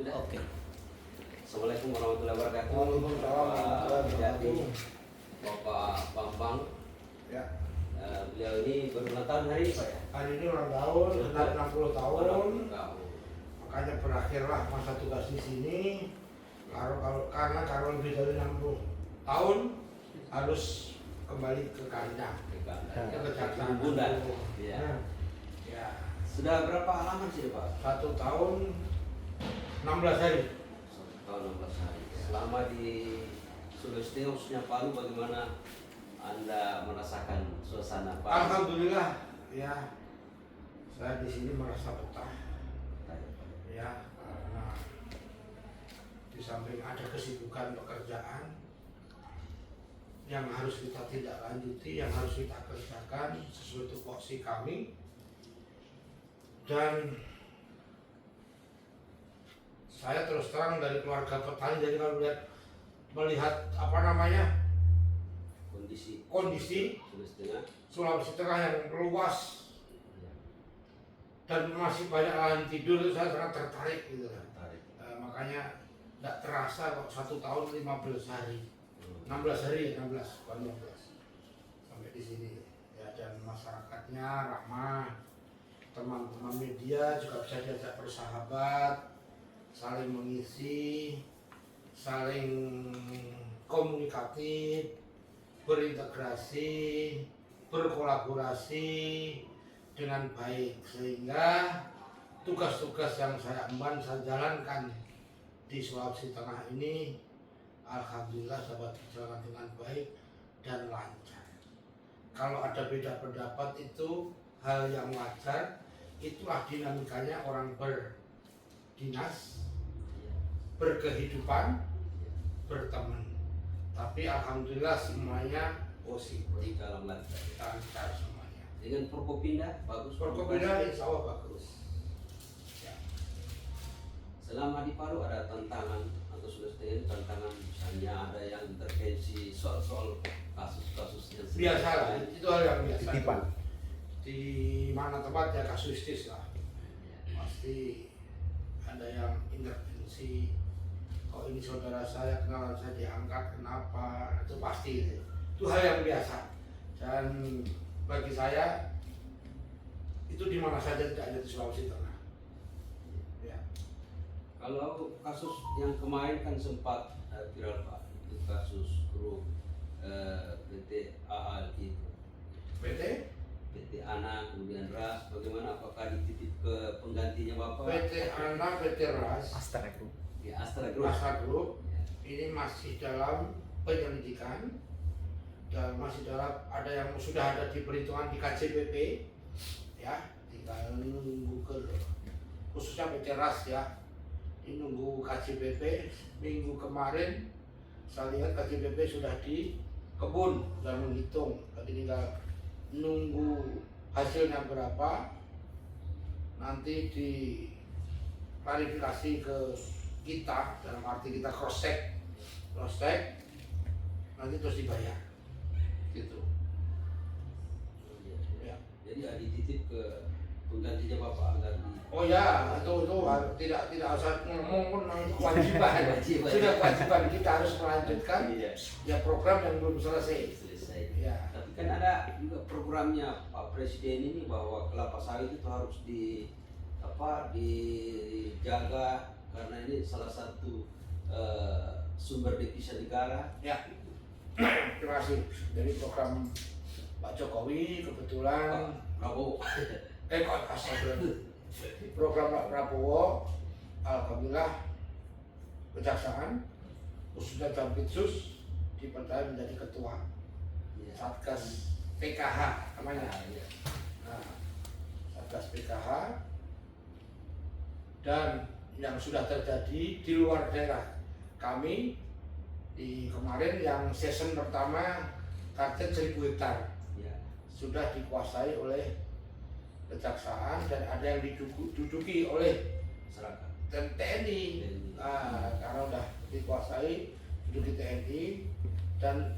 Sudah. Oke. Assalamualaikum warahmatullahi wabarakatuh. Waalaikumsalam warahmatullahi wabarakatuh. Bapak Bambang, Ya, beliau ini berulang tahun hari ini Pak ya? hari ini ulang tahun, genap 60 tahun. Tahun. Makanya berakhirlah masa tugas di sini. Karena kalau lebih dari 60 tahun harus kembali ke kandang. Ke kejaksaan Bunda. Ya. Iya. Ya, Sudah berapa halaman sih Pak? 1 tahun 16 hari. 1 tahun 16 hari. Selama di Sulawesi khususnya Palu, bagaimana Anda merasakan suasana Palu? Alhamdulillah, ya, saya di sini merasa betah. Ya, karena di samping ada kesibukan pekerjaan yang harus kita tidak lanjuti, yang harus kita kerjakan sesuai tupoksi kami, dan saya terus terang dari keluarga petani, jadi kalau melihat apa namanya kondisi Sulawesi Tengah. Sulawesi Tengah yang luas Ya, dan masih banyak lahan tidur, itu saya sangat tertarik gitu kan. tarik. Makanya tidak terasa kok 1 tahun 15 hari, 16 hari, 16 bukan 15 sampai di sini ya. Dan masyarakatnya ramah, teman-teman media juga bisa diajak bersahabat, saling mengisi, saling komunikatif, berintegrasi, berkolaborasi dengan baik, sehingga tugas-tugas yang saya emban saya jalankan di Sulawesi Tengah ini alhamdulillah dapat berjalan dengan baik dan lancar. Kalau ada beda pendapat itu hal yang wajar, itulah dinamikanya orang berdinas, berkehidupan, berteman. Tapi alhamdulillah semuanya positif, Dalam lancar. lancar semuanya. Dengan Forkopimda bagus. Forkopimda insya Allah bagus. Ya. Selama di Palu ada tantangan atau sudah setelah tantangan, misalnya ada yang intervensi soal kasus-kasus yang Biasa lah, itu hal yang biasa. Titipan. Di mana tempatnya kasuistis lah, pasti ada yang intervensi. Oh ini saudara saya, kenalan saya diangkat, kenapa? Itu pasti itu hal yang biasa. Dan bagi saya itu di mana saja, tidak hanya di Sulawesi Tengah. Ya. Kalau kasus yang kemarin kan sempat viral Pak, itu kasus grup PT AAL itu. PT Ana, kemudian RAS, bagaimana, apakah dititip ke penggantinya Bapak? PT Ana, PT RAS, Astra Group. Di Astra Group. Astra Group ini masih dalam penyelidikan, dan masih dalam, ada yang sudah ada di perhitungan di KJPP, ya, tinggal nunggu khususnya PT RAS ya, ini nunggu KJPP. Minggu kemarin saya lihat KJPP sudah di kebun dan menghitung, tadi tinggal nunggu hasilnya berapa, nanti diklarifikasi ke kita, dalam arti kita cross check, nanti terus dibayar, gitu. Ya. Jadi ada dititip ke penggantinya Bapak agar di. Oh ya, itu tidak usah ngomong pun, kewajiban. Sudah kewajiban kita harus melanjutkan ya program yang belum selesai. Ya. Tapi kan ada juga programnya Pak Presiden ini bahwa kelapa sawit itu harus dijaga, karena ini salah satu sumber devisa negara. Ya, terima kasih. Dari program Pak Jokowi kebetulan Prabowo. Program Pak Prabowo, alhamdulillah Kejaksaan khususnya Jampitsus dipercaya menjadi ketua Satgas PKH namanya. Nah, Satgas PKH, dan yang sudah terjadi di luar daerah kami di kemarin yang season pertama target 1000 hektar sudah dikuasai oleh Kejaksaan, dan ada yang diduduki oleh Masyarakat. TNI. Nah, karena udah dikuasai, duduki TNI, dan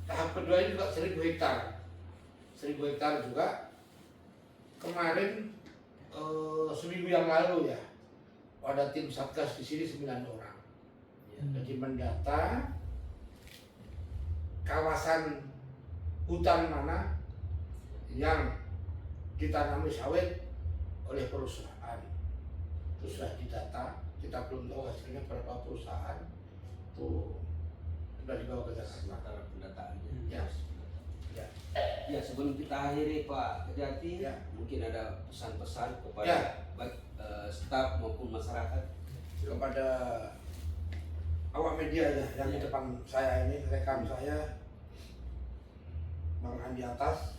tahap kedua ini juga 1000 hektar. 1000 hektar juga kemarin seminggu yang lalu ya, pada tim Satgas di sini 9 orang. Ya. Jadi mendata kawasan hutan mana yang ditanami sawit oleh perusahaan. Itu sudah didata, kita belum tahu hasilnya berapa perusahaan. Itu sudah dibawa ke Jakarta. Sementara pendataannya. Ya. Ya. Ya, sebelum kita akhiri Pak Kejati, Ya. mungkin ada pesan-pesan kepada Ya. baik staf maupun masyarakat. Kepada awak media ya yang di Ya. depan saya ini, rekan saya Bang Andi Atas,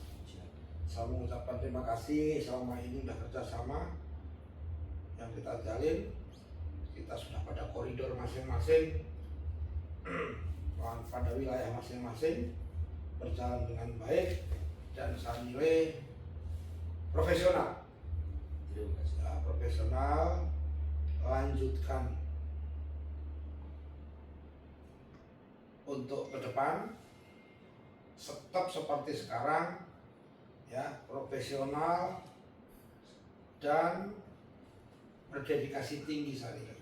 saya mengucapkan terima kasih selama ini sudah kerjasama yang kita jalin. Kita sudah pada koridor masing-masing, pada wilayah masing-masing, berjalan dengan baik dan saya nilai profesional. Terima kasih. Ya, profesional, lanjutkan untuk ke depan, tetap seperti sekarang, ya, profesional dan berdedikasi tinggi saya nilai.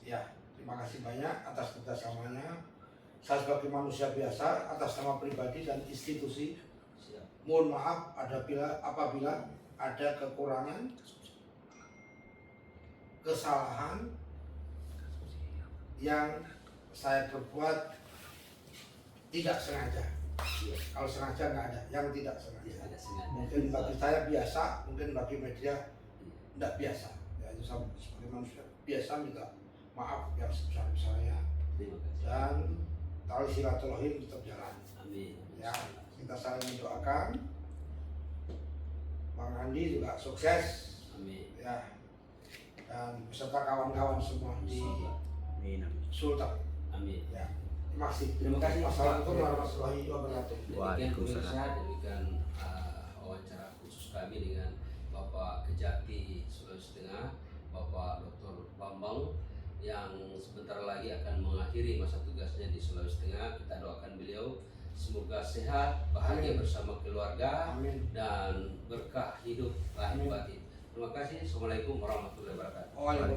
Ya, terima kasih banyak atas kerjasamanya. Saya sebagai manusia biasa atas nama pribadi dan institusi Siap. mohon maaf apabila ada kekurangan, kesalahan yang saya perbuat tidak sengaja. Siap. Kalau sengaja nggak ada, yang tidak sengaja. Tidak sengaja. Mungkin bagi saya biasa, mungkin bagi media tidak biasa. Ya, itu sama sebagai manusia biasa minta maaf yang sebesar-besarnya Terima kasih. dan tali silaturahim tetap jalan. Amin. Ya, kita saling mendoakan. Bang Andi juga sukses, Amin. ya, dan beserta kawan-kawan semua di Sultan. Amin. Ya, terima kasih. Terima kasih. Wassalamualaikum warahmatullahi wabarakatuh. Demikian pemirsa, demikian wawancara khusus kami dengan Bapak Kejati Sulawesi Tengah, Bapak Dr. Bambang yang sebentar lagi akan mengakhiri masa tugasnya di Sulawesi Tengah. Kita doakan beliau semoga sehat, bahagia Amin. bersama keluarga Amin. dan berkah hidup lahir Amin. batin. Terima kasih. Assalamualaikum warahmatullahi wabarakatuh. Waalaikumsalam.